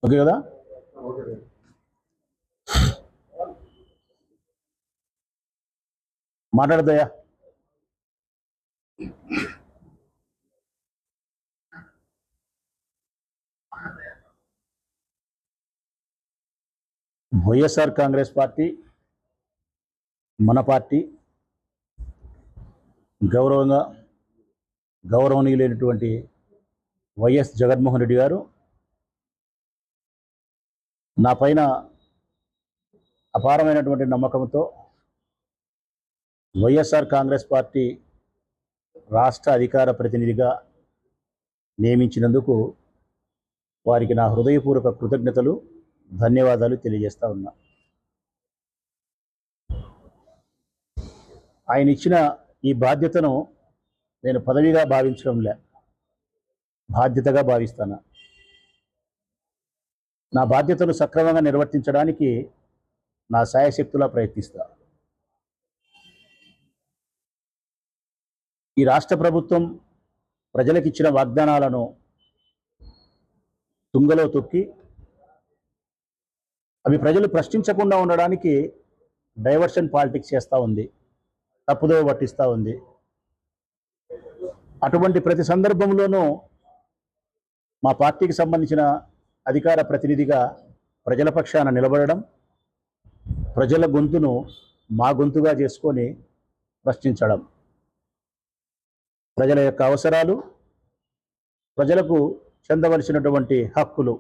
Okay కదా. మాట్లాడతాయా? YSR Congress party మన party గౌరవనీయులైనటువంటి YS Jaganmohan Reddy గారు నా పైన అపారమైనటువంటి నమ్మకంతో వైఎస్ఆర్ కాంగ్రెస్ పార్టీ రాష్ట్ర అధికార ప్రతినిధిగా నియమించినందుకు వారికి నా హృదయపూర్వక కృతజ్ఞతలు, ధన్యవాదాలు తెలియజేస్తా ఉన్నా. ఆయన ఇచ్చిన ఈ బాధ్యతను నేను పదవిగా భావించడంలే, బాధ్యతగా భావిస్తాను. నా బాధ్యతను సక్రమంగా నిర్వర్తించడానికి నా శాయశక్తులా ప్రయత్నిస్తా. ఈ రాష్ట్ర ప్రభుత్వం ప్రజలకిచ్చిన వాగ్దానాలను తుంగలో తొక్కి అవి ప్రజలు ప్రశ్నించకుండా ఉండడానికి డైవర్షన్ పాలిటిక్స్ చేస్తూ ఉంది, తప్పుదో పట్టిస్తూ ఉంది. అటువంటి ప్రతి సందర్భంలోనూ మా పార్టీకి సంబంధించిన అధికార ప్రతినిధిగా ప్రజల పక్షాన నిలబడడం, ప్రజల గొంతును మా గొంతుగా చేసుకొని ప్రశ్నించడం, ప్రజల యొక్క అవసరాలు, ప్రజలకు చెందవలసినటువంటి హక్కులు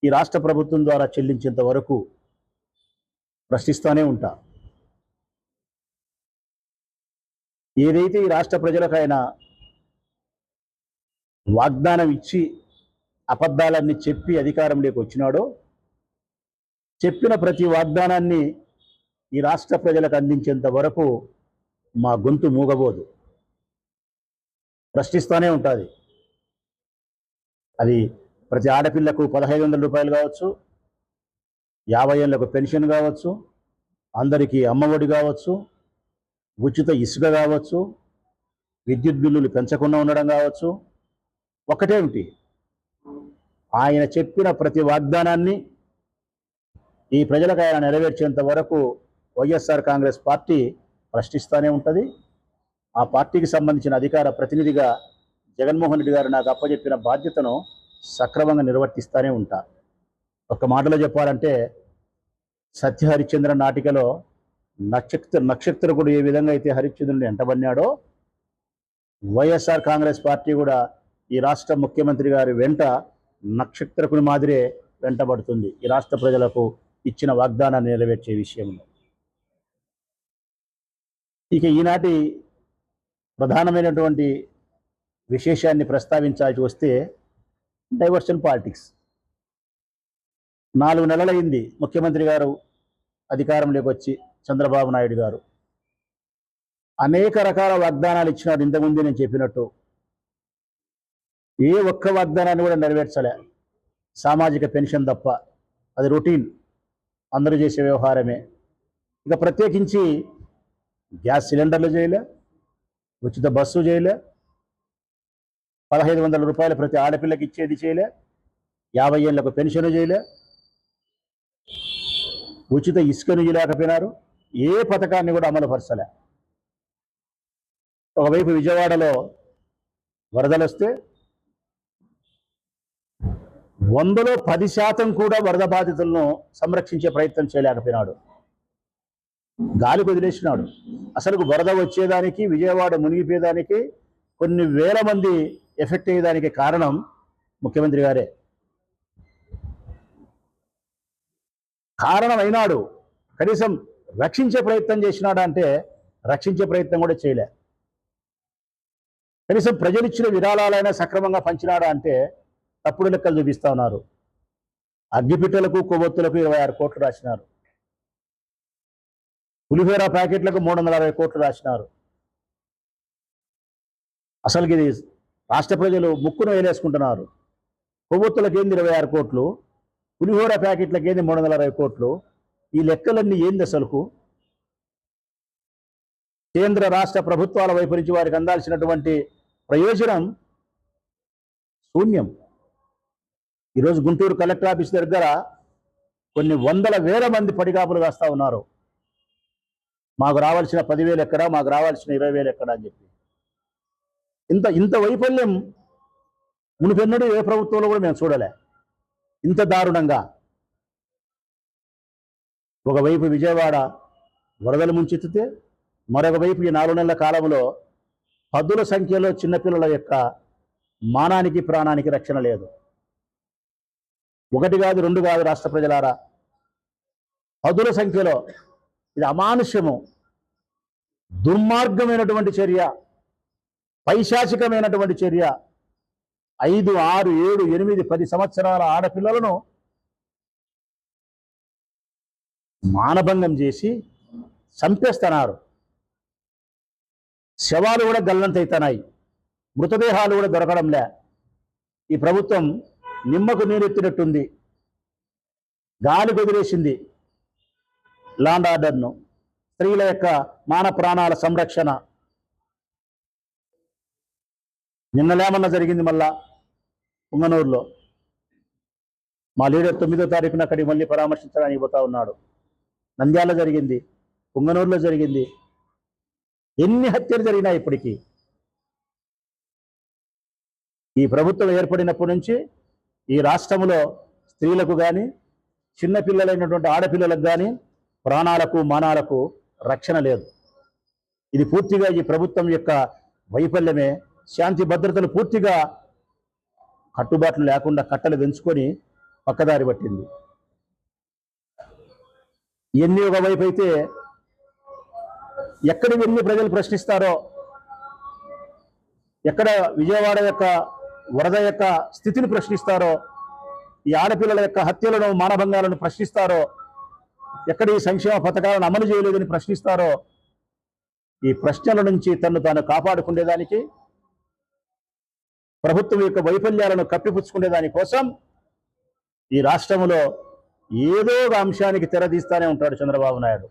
ఈ రాష్ట్ర ప్రభుత్వం ద్వారా చెల్లించేంత వరకు ప్రశ్నిస్తూనే ఉంటా. ఏదైతే ఈ రాష్ట్ర ప్రజలకైనా వాగ్దానం ఇచ్చి అబద్ధాలన్నీ చెప్పి అధికారంలోకి వచ్చినాడో, చెప్పిన ప్రతి వాగ్దానాన్ని ఈ రాష్ట్ర ప్రజలకు అందించేంత వరకు మా గొంతు మూగబోదు, ప్రశ్నిస్తూనే ఉంటుంది. అది ప్రతి ఆడపిల్లకు 1500 రూపాయలు కావచ్చు, 50 ఏళ్లకు పెన్షన్ కావచ్చు, అందరికీ అమ్మఒడి కావచ్చు, ఉచిత ఇసుక కావచ్చు, విద్యుత్ బిల్లులు పెంచకుండా ఉండడం కావచ్చు. ఒకటేమిటి, ఆయన చెప్పిన ప్రతి వాగ్దానాన్ని ఈ ప్రజలకు ఆయన నెరవేర్చేంత వరకు వైఎస్ఆర్ కాంగ్రెస్ పార్టీ ప్రశ్నిస్తూనే ఉంటుంది. ఆ పార్టీకి సంబంధించిన అధికార ప్రతినిధిగా జగన్మోహన్ రెడ్డి గారు నాకు అప్పచెప్పిన బాధ్యతను సక్రమంగా నిర్వర్తిస్తూనే ఉంటా. ఒక్క మాటలో చెప్పాలంటే, సత్య హరిశ్చంద్ర నాటికలో నక్షత్రకుడు ఏ విధంగా అయితే హరిశ్చంద్రుడిని ఎంటబడినాడో, వైఎస్ఆర్ కాంగ్రెస్ పార్టీ కూడా ఈ రాష్ట్ర ముఖ్యమంత్రి గారి వెంట నక్షత్రకుని మాదిరే వెంటబడుతుంది ఈ రాష్ట్ర ప్రజలకు ఇచ్చిన వాగ్దానాన్ని నెరవేర్చే విషయంలో. ఇక ఈనాటి ప్రధానమైనటువంటి విశేషాన్ని ప్రస్తావించాల్సి వస్తే డైవర్షన్ పాలిటిక్స్. 4 నెలలైంది ముఖ్యమంత్రి గారు అధికారంలోకి వచ్చి, చంద్రబాబు నాయుడు గారు అనేక రకాల వాగ్దానాలు ఇచ్చినారు. ఇంతకుముందే నేను చెప్పినట్టు ఏ ఒక్క వాగ్దానాన్ని కూడా నెరవేర్చలే, సామాజిక పెన్షన్ తప్ప. అది రొటీన్, అందరూ చేసే వ్యవహారమే. ఇక ప్రత్యేకించి గ్యాస్ సిలిండర్లు చేయలే, ఉచిత బస్సు చేయలే, 1500 రూపాయలు ప్రతి ఆడపిల్లకి ఇచ్చేది చేయలే, 50 ఏళ్లకు పెన్షన్ చేయలే, ఉచిత ఇసుకను ఇవ్వలేకపోయినారు. ఏ పథకాన్ని కూడా అమలు పరచలే. ఒకవైపు విజయవాడలో వరదలు వస్తే 100లో 10% కూడా వరద బాధితులను సంరక్షించే ప్రయత్నం చేయలేకపోయినాడు, గాలి వదిలేసినాడు. అసలు వరద వచ్చేదానికి, విజయవాడ మునిగిపోయేదానికి, కొన్ని వేల మంది ఎఫెక్ట్ అయ్యేదానికి కారణం ముఖ్యమంత్రి గారే. కారణం అయినాడు, కనీసం రక్షించే ప్రయత్నం చేసినాడా అంటే రక్షించే ప్రయత్నం కూడా చేయలే. కనీసం ప్రజలిచ్చిన విరాళాలైనా సక్రమంగా పంచినాడా అంటే తప్పుడు లెక్కలు చూపిస్తా ఉన్నారు. అగ్గిపిట్టలకు, కొవ్వొత్తులకు 26 కోట్లు రాసినారు, పులిహోర ప్యాకెట్లకు 360 కోట్లు రాసినారు. అసలుకి ఇది రాష్ట్ర ప్రజలు ముక్కును వేలేసుకుంటున్నారు. కొవ్వొత్తులకు ఏంది 26 కోట్లు, పులిహోర ప్యాకెట్లకు ఏంది 360 కోట్లు. ఈ లెక్కలన్నీ ఏంది అసలుకు? కేంద్ర రాష్ట్ర ప్రభుత్వాల వైపు నుంచి వారికి అందాల్సినటువంటి ప్రయోజనం శూన్యం. ఈరోజు గుంటూరు కలెక్టర్ ఆఫీస్ దగ్గర కొన్ని వందల వేల మంది పడిగాపులు వేస్తూ ఉన్నారు. మాకు రావాల్సిన 10,000 ఎక్కడ, మాకు రావాల్సిన 20,000 ఎక్కడ అని చెప్పి. ఇంత వైఫల్యం మునిపెన్నడూ ఏ ప్రభుత్వంలో కూడా మేము చూడలే. ఇంత దారుణంగా ఒకవైపు విజయవాడ వరదలు ముంచెత్తితే, మరొక వైపు ఈ 4 నెలల కాలంలో పదుల సంఖ్యలో చిన్నపిల్లల యొక్క మానానికి ప్రాణానికి రక్షణ లేదు. 1 కాదు 2 కాదు రాష్ట్ర ప్రజలారా, పదుల సంఖ్యలో. ఇది అమానుష్యము, దుర్మార్గమైనటువంటి చర్య, పైశాచికమైనటువంటి చర్య. 5, 6, 7, 8, 10 సంవత్సరాల ఆడపిల్లలను మానభంగం చేసి చంపేస్తున్నారు. శవాలు కూడా గల్లంతైతున్నాయి, మృతదేహాలు కూడా దొరకడంలే. ఈ ప్రభుత్వం నిమ్మకు నీరెత్తినట్టుంది, గాలి కుదిరేసింది లాండ్ ఆర్డర్ను, స్త్రీల యొక్క మాన ప్రాణాల సంరక్షణ. నిన్నలేమన్నా జరిగింది మళ్ళా పుంగనూరులో. మా లీడర్ 9వ తారీఖున అక్కడికి మళ్ళీ పరామర్శించడానికి పోతా ఉన్నాడు. నంద్యాల జరిగింది, పుంగనూరులో జరిగింది. ఎన్ని హత్యలు జరిగినాయి ఇప్పటికీ. ఈ ప్రభుత్వం ఏర్పడినప్పటి నుంచి ఈ రాష్ట్రంలో స్త్రీలకు కానీ, చిన్నపిల్లలైనటువంటి ఆడపిల్లలకు కానీ ప్రాణాలకు మానాలకు రక్షణ లేదు. ఇది పూర్తిగా ఈ ప్రభుత్వం యొక్క వైఫల్యమే. శాంతి భద్రతలు పూర్తిగా కట్టుబాట్లు లేకుండా కట్టలు పెంచుకొని పక్కదారి పట్టింది. ఎన్ని ఒకవైపు అయితే ఎక్కడి వెళ్ళి ప్రజలు ప్రశ్నిస్తారో, ఎక్కడ విజయవాడ యొక్క వరద యొక్క స్థితిని ప్రశ్నిస్తారో, ఈ ఆడపిల్లల యొక్క హత్యలను మానభంగాలను ప్రశ్నిస్తారో, ఎక్కడ ఈ సంక్షేమ పథకాలను అమలు చేయలేదని ప్రశ్నిస్తారో, ఈ ప్రశ్నల నుంచి తను తాను కాపాడుకునేదానికి, ప్రభుత్వం యొక్క వైఫల్యాలను కప్పిపుచ్చుకునేదాని కోసం ఈ రాష్ట్రంలో ఏదో ఒక అంశానికి తెరదీస్తానే ఉంటాడు చంద్రబాబు నాయుడు.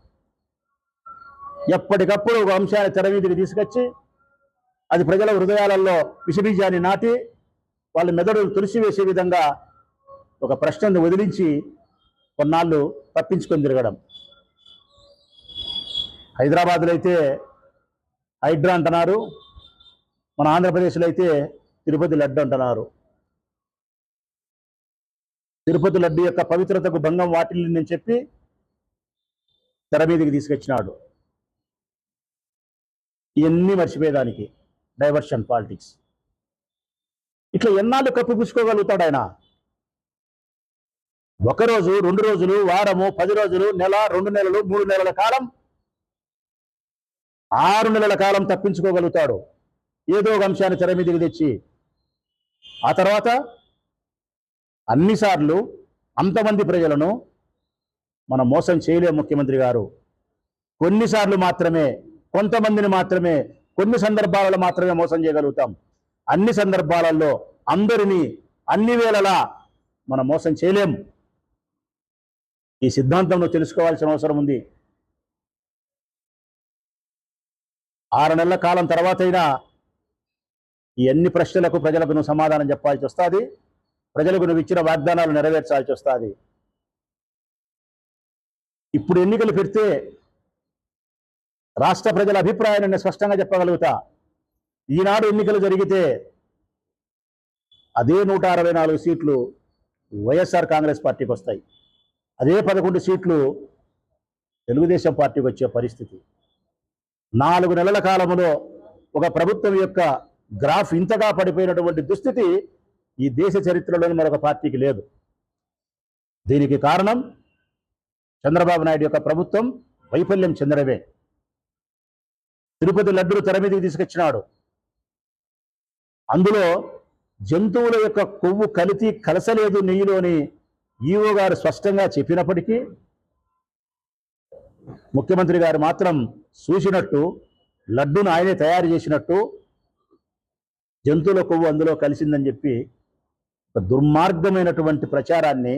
ఎప్పటికప్పుడు ఒక అంశాన్ని తెర మీదకి తీసుకొచ్చి అది ప్రజల హృదయాలలో విషబీజాన్ని నాటి వాళ్ళ మెదడులు తుడిసివేసే విధంగా ఒక ప్రశ్నను వదిలించి కొన్నాళ్ళు తప్పించుకొని తిరగడం. హైదరాబాద్లో అయితే హైడ్రా అంటున్నారు, మన ఆంధ్రప్రదేశ్లో అయితే తిరుపతి లడ్డు అంటున్నారు. తిరుపతి లడ్డు యొక్క పవిత్రతకు భంగం వాటిల్లిందని చెప్పి తెర మీదకి తీసుకొచ్చినాడు. ఇవన్నీ మర్చిపోయేదానికి డైవర్షన్ పాలిటిక్స్. ఇట్లా ఎన్నాళ్ళు కప్పిపుచ్చుకోగలుగుతాడు ఆయన? 1 రోజు, 2 రోజులు, వారము, 10 రోజులు, నెల, 2 నెలలు, 3 నెలల కాలం, 6 నెలల కాలం తప్పించుకోగలుగుతాడు ఏదో ఒక అంశాన్ని తెర మీదకి తెచ్చి. ఆ తర్వాత అన్నిసార్లు అంతమంది ప్రజలను మనం మోసం చేయలేము ముఖ్యమంత్రి గారు. కొన్నిసార్లు మాత్రమే, కొంతమందిని మాత్రమే, కొన్ని సందర్భాలలో మాత్రమే మోసం చేయగలుగుతాం. అన్ని సందర్భాలలో అందరినీ అన్ని వేళలా మనం మోసం చేయలేం. ఈ సిద్ధాంతంలో తెలుసుకోవాల్సిన అవసరం ఉంది. 6 నెలల కాలం తర్వాతైనా ఈ అన్ని ప్రశ్నలకు ప్రజలకు నువ్వు సమాధానం చెప్పాల్సి వస్తుంది. ప్రజలకు నువ్వు ఇచ్చిన వాగ్దానాలు నెరవేర్చాల్సి వస్తుంది. ఇప్పుడు ఎన్నికలు పెడితే రాష్ట్ర ప్రజల అభిప్రాయాన్ని నేను స్పష్టంగా చెప్పగలుగుతా. ఈనాడు ఎన్నికలు జరిగితే అదే 164 సీట్లు వైఎస్ఆర్ కాంగ్రెస్ పార్టీకి వస్తాయి. అదే 11 సీట్లు తెలుగుదేశం పార్టీకి వచ్చే పరిస్థితి. 4 నెలల కాలంలో ఒక ప్రభుత్వం యొక్క గ్రాఫ్ ఇంతగా పడిపోయినటువంటి దుస్థితి ఈ దేశ చరిత్రలోని మరొక పార్టీకి లేదు. దీనికి కారణం చంద్రబాబు నాయుడు యొక్క ప్రభుత్వం వైఫల్యం చెందడమే. తిరుపతి లడ్డును తెర మీదకి తీసుకొచ్చినాడు. అందులో జంతువుల యొక్క కొవ్వు కలిసి కలసలేదు నెయ్యిలోని ఈవో గారు స్పష్టంగా చెప్పినప్పటికీ ముఖ్యమంత్రి గారు మాత్రం చూసినట్టు, లడ్డును ఆయనే తయారు చేసినట్టు జంతువుల కొవ్వు అందులో కలిసిందని చెప్పి ఒక దుర్మార్గమైనటువంటి ప్రచారాన్ని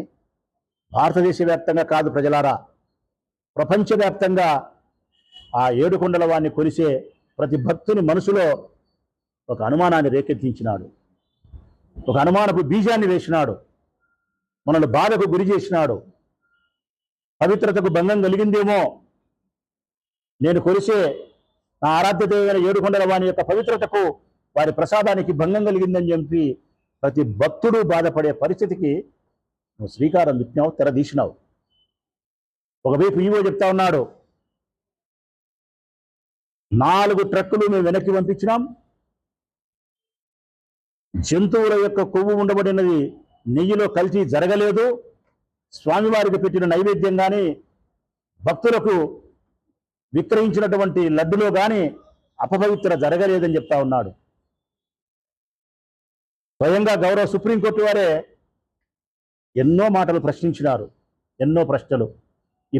భారతదేశ వ్యాప్తంగా కాదు ప్రజలారా, ప్రపంచవ్యాప్తంగా ఆ ఏడుకొండల వాడిని కొలిసే ప్రతి భక్తుని మనసులో ఒక అనుమానాన్ని రేకెత్తించినాడు, ఒక అనుమానపు బీజాన్ని వేసినాడు. మనల్ని బాధకు గురి చేసినాడు. పవిత్రతకు భంగం కలిగిందేమో, నేను కొలిసే నా ఆరాధ్య దైవమైన ఏడుకొండల వాని యొక్క పవిత్రతకు, వారి ప్రసాదానికి భంగం కలిగిందని చెప్పి ప్రతి భక్తుడు బాధపడే పరిస్థితికి నువ్వు శ్రీకారం చుట్టినావు, తెరదీసినావు. ఒకవైపు ఈవో చెప్తా ఉన్నాడు, 4 ట్రక్కులు మేము వెనక్కి పంపించినాం, జంతువుల యొక్క కొవ్వు ఉండబడినది నెయ్యిలో కల్తీ జరగలేదు, స్వామివారికి పెట్టిన నైవేద్యం కానీ భక్తులకు విక్రయించినటువంటి లడ్డులో కానీ అపవిత్ర జరగలేదని చెప్తా ఉన్నాడు. స్వయంగా గౌరవ సుప్రీంకోర్టు వారే ఎన్నో మాటలు ప్రశ్నించినారు, ఎన్నో ప్రశ్నలు ఈ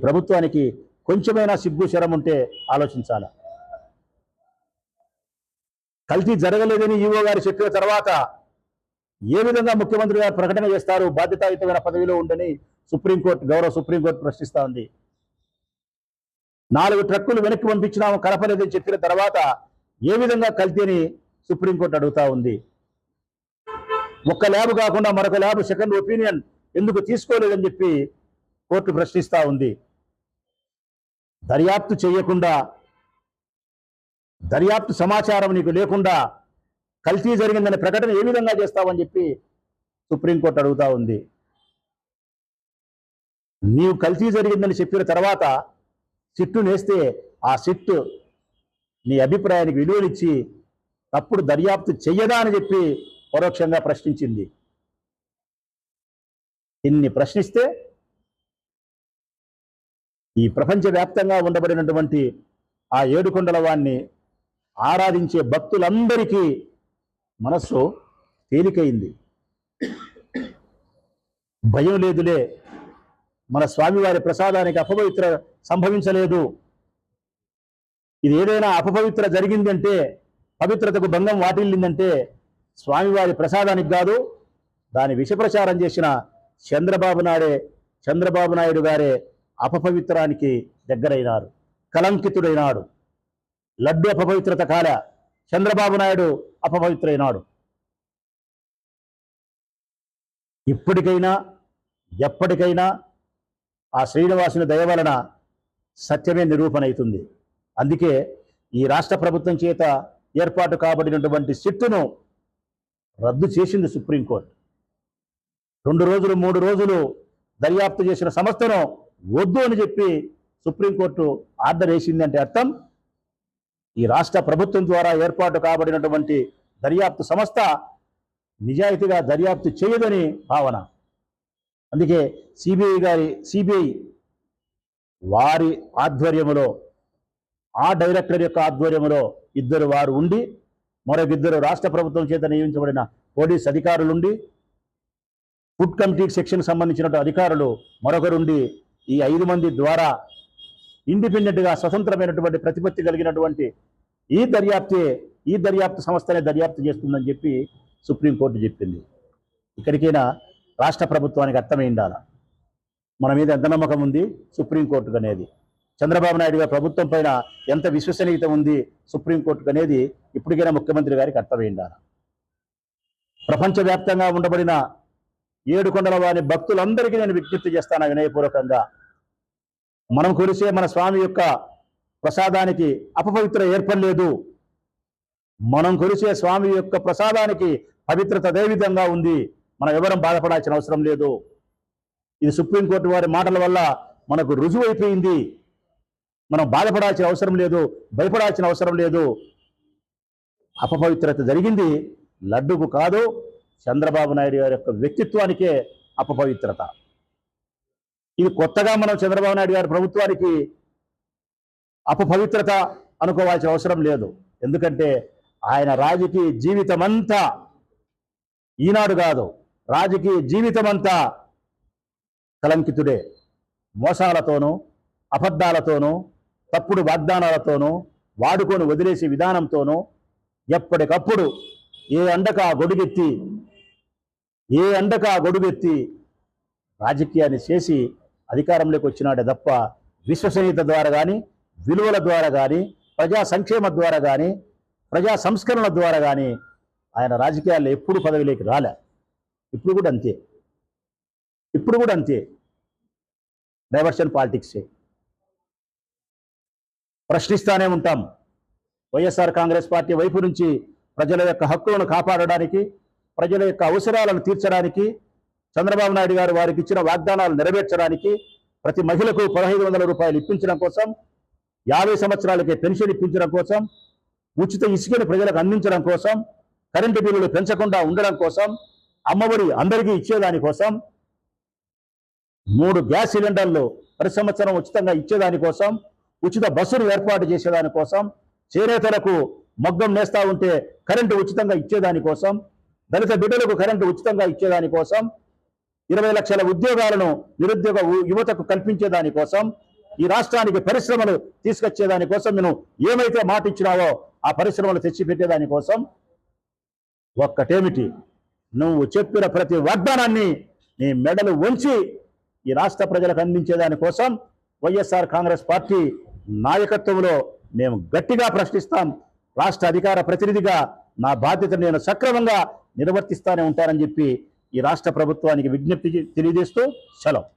ప్రభుత్వానికి కొంచెమైనా సిగ్గు శరం ఉంటే ఆలోచించాల. కల్తీ జరగలేదని ఈవో గారు చెప్పిన తర్వాత ఏ విధంగా ముఖ్యమంత్రి గారు ప్రకటన చేస్తారు బాధ్యతాయుతమైన పదవిలో ఉండని గౌరవ సుప్రీంకోర్టు ప్రశ్నిస్తా ఉంది. 4 ట్రక్కులు వెనక్కి పంపించినాము, కలపలేదని చెప్పిన తర్వాత ఏ విధంగా కల్తీని సుప్రీంకోర్టు అడుగుతా ఉంది. ఒక్క ల్యాబ్ కాకుండా మరొక ల్యాబ్ సెకండ్ ఒపీనియన్ ఎందుకు తీసుకోలేదని చెప్పి కోర్టు ప్రశ్నిస్తా ఉంది. దర్యాప్తు చేయకుండా, దర్యాప్తు సమాచారం నీకు లేకుండా కల్తీ జరిగిందనే ప్రకటన ఏ విధంగా చేస్తావని చెప్పి సుప్రీంకోర్టు అడుగుతా ఉంది. నీవు కల్తీ జరిగిందని చెప్పిన తర్వాత సిట్టు నేస్తే ఆ సిట్టు నీ అభిప్రాయానికి విలువనిచ్చి తప్పుడు దర్యాప్తు చెయ్యదా అని చెప్పి పరోక్షంగా ప్రశ్నించింది. ఇన్ని ప్రశ్నిస్తే ఈ ప్రపంచవ్యాప్తంగా ఉండబడినటువంటి ఆ ఏడుకొండల వాణ్ణి ఆరాధించే భక్తులందరికీ మనస్సు తేలికైంది. భయం లేదులే, మన స్వామివారి ప్రసాదానికి అపవిత్ర సంభవించలేదు. ఇది ఏదైనా అపవిత్ర జరిగిందంటే, పవిత్రతకు భంగం వాటిల్లిందంటే స్వామివారి ప్రసాదానికి కాదు, దాని విషప్రచారం చేసిన చంద్రబాబు నాయుడు గారే అపవిత్రానికి దగ్గరైనారు, కలంకితుడైనాడు. లడ్డు అపవిత్రత కాల, చంద్రబాబు నాయుడు అపవిత్రైనాడు. ఇప్పటికైనా ఎప్పటికైనా ఆ శ్రీనివాసుని దయ వలన సత్యమే నిరూపణ అవుతుంది. అందుకే ఈ రాష్ట్ర ప్రభుత్వం చేత ఏర్పాటు కాబడినటువంటి సిట్టును రద్దు చేసింది సుప్రీంకోర్టు. 2 రోజులు 3 రోజులు దర్యాప్తు చేసిన సంస్థను వద్దు అని చెప్పి సుప్రీంకోర్టు ఆర్డర్ వేసిందంటే అర్థం ఈ రాష్ట్ర ప్రభుత్వం ద్వారా ఏర్పాటు కాబడినటువంటి దర్యాప్తు సంస్థ నిజాయితీగా దర్యాప్తు చేయదని భావన. అందుకే సిబిఐ వారి ఆధ్వర్యములో, ఆ డైరెక్టర్ యొక్క ఆధ్వర్యములో 2 వారు ఉండి, మరొక 2 రాష్ట్ర ప్రభుత్వం చేత నియమించబడిన పోలీస్ అధికారులుండి, ఫుడ్ కమిటీ సెక్షన్ సంబంధించిన అధికారులు మరొకరుండి, ఈ 5 మంది ద్వారా ఇండిపెండెంట్గా స్వతంత్రమైనటువంటి ప్రతిపత్తి కలిగినటువంటి ఈ దర్యాప్తు సంస్థనే దర్యాప్తు చేస్తుందని చెప్పి సుప్రీంకోర్టు చెప్పింది. ఇక్కడికైనా రాష్ట్ర ప్రభుత్వానికి అర్థమైండాల మన మీద ఎంత నమ్మకం ఉంది సుప్రీంకోర్టుకు అనేది, చంద్రబాబు నాయుడు గారి ప్రభుత్వం పైన ఎంత విశ్వసనీయత ఉంది సుప్రీంకోర్టుకు అనేది ఇప్పటికైనా ముఖ్యమంత్రి గారికి అర్థమైండాల. ప్రపంచవ్యాప్తంగా ఉండబడిన ఏడుకొండల వారి భక్తులందరికీ నేను విజ్ఞప్తి చేస్తాను వినయపూర్వకంగా, మనం కొలిసే మన స్వామి యొక్క ప్రసాదానికి అపవిత్ర ఏర్పడలేదు. మనం కొలిసే స్వామి యొక్క ప్రసాదానికి పవిత్రత అదే విధంగా ఉంది. మనం ఎవరం బాధపడాల్సిన అవసరం లేదు. ఇది సుప్రీంకోర్టు వారి మాటల వల్ల మనకు రుజువు అయిపోయింది. మనం బాధపడాల్సిన అవసరం లేదు, భయపడాల్సిన అవసరం లేదు. అపవిత్రత జరిగింది లడ్డుకు కాదు, చంద్రబాబు నాయుడు గారి యొక్క వ్యక్తిత్వానికే అపవిత్రత. ఇది కొత్తగా మనం చంద్రబాబు నాయుడు గారి ప్రభుత్వానికి అపవిత్రత అనుకోవాల్సిన అవసరం లేదు. ఎందుకంటే ఆయన రాజకీయ జీవితం అంతా, ఈనాడు కాదు, రాజకీయ జీవితం అంతా కలంకితుడే. మోసాలతోనూ, అబద్ధాలతోనూ, తప్పుడు వాగ్దానాలతోనూ, వాడుకొని వదిలేసే విధానంతోనూ ఎప్పటికప్పుడు ఏ అండక గొడుగెత్తి రాజకీయాన్ని చేసి అధికారంలోకి వచ్చినాడే తప్ప విశ్వసనీయత ద్వారా కానీ, విలువల ద్వారా కానీ, ప్రజా సంక్షేమ ద్వారా కానీ, ప్రజా సంస్కరణల ద్వారా కానీ ఆయన రాజకీయాల్లో ఎప్పుడు పదవిలోకి రాలే. ఇప్పుడు కూడా అంతే, ఇప్పుడు కూడా అంతే. డైవర్షన్ పాలిటిక్సే. ప్రశ్నిస్తానే ఉంటాం. వైఎస్ఆర్ కాంగ్రెస్ పార్టీ వైపు నుంచి ప్రజల యొక్క హక్కులను కాపాడడానికి, ప్రజల యొక్క అవసరాలను తీర్చడానికి, చంద్రబాబు నాయుడు గారు వారికి ఇచ్చిన వాగ్దానాలు నెరవేర్చడానికి, ప్రతి మహిళకు 1500 రూపాయలు ఇప్పించడం కోసం, 50 సంవత్సరాలకే పెన్షన్ ఇప్పించడం కోసం, ఉచిత ఇసుకను ప్రజలకు అందించడం కోసం, కరెంటు బిల్లులు పెంచకుండా ఉండడం కోసం, అమ్మఒడి అందరికీ ఇచ్చేదానికోసం, 3 గ్యాస్ సిలిండర్లు ప్రతి సంవత్సరం ఉచితంగా ఇచ్చేదానికోసం, ఉచిత బస్సులు ఏర్పాటు చేసేదానికోసం, చేనేతలకు మగ్గం నేస్తా ఉంటే కరెంటు ఉచితంగా ఇచ్చేదానికోసం, దళిత బిడ్డలకు కరెంటు ఉచితంగా ఇచ్చేదానికోసం, 20 లక్షల ఉద్యోగాలను నిరుద్యోగ యువతకు కల్పించేదానికోసం, ఈ రాష్ట్రానికి పరిశ్రమలు తీసుకొచ్చేదానికోసం నేను ఏమైతే మాట ఇచ్చినావో ఆ పరిశ్రమలు తెచ్చిపెట్టేదానికోసం, ఒక్కటేమిటి, నువ్వు చెప్పిన ప్రతి వాగ్దానాన్ని నీ మెడలు వంచి ఈ రాష్ట్ర ప్రజలకు అందించేదానికోసం వైఎస్ఆర్ కాంగ్రెస్ పార్టీ నాయకత్వంలో మేము గట్టిగా ప్రశ్నిస్తాం. రాష్ట్ర అధికార ప్రతినిధిగా నా బాధ్యతను నేను సక్రమంగా నిర్వర్తిస్తానే ఉంటానని చెప్పి ఈ రాష్ట్ర ప్రభుత్వానికి విజ్ఞప్తి తెలియజేస్తూ సెలవు.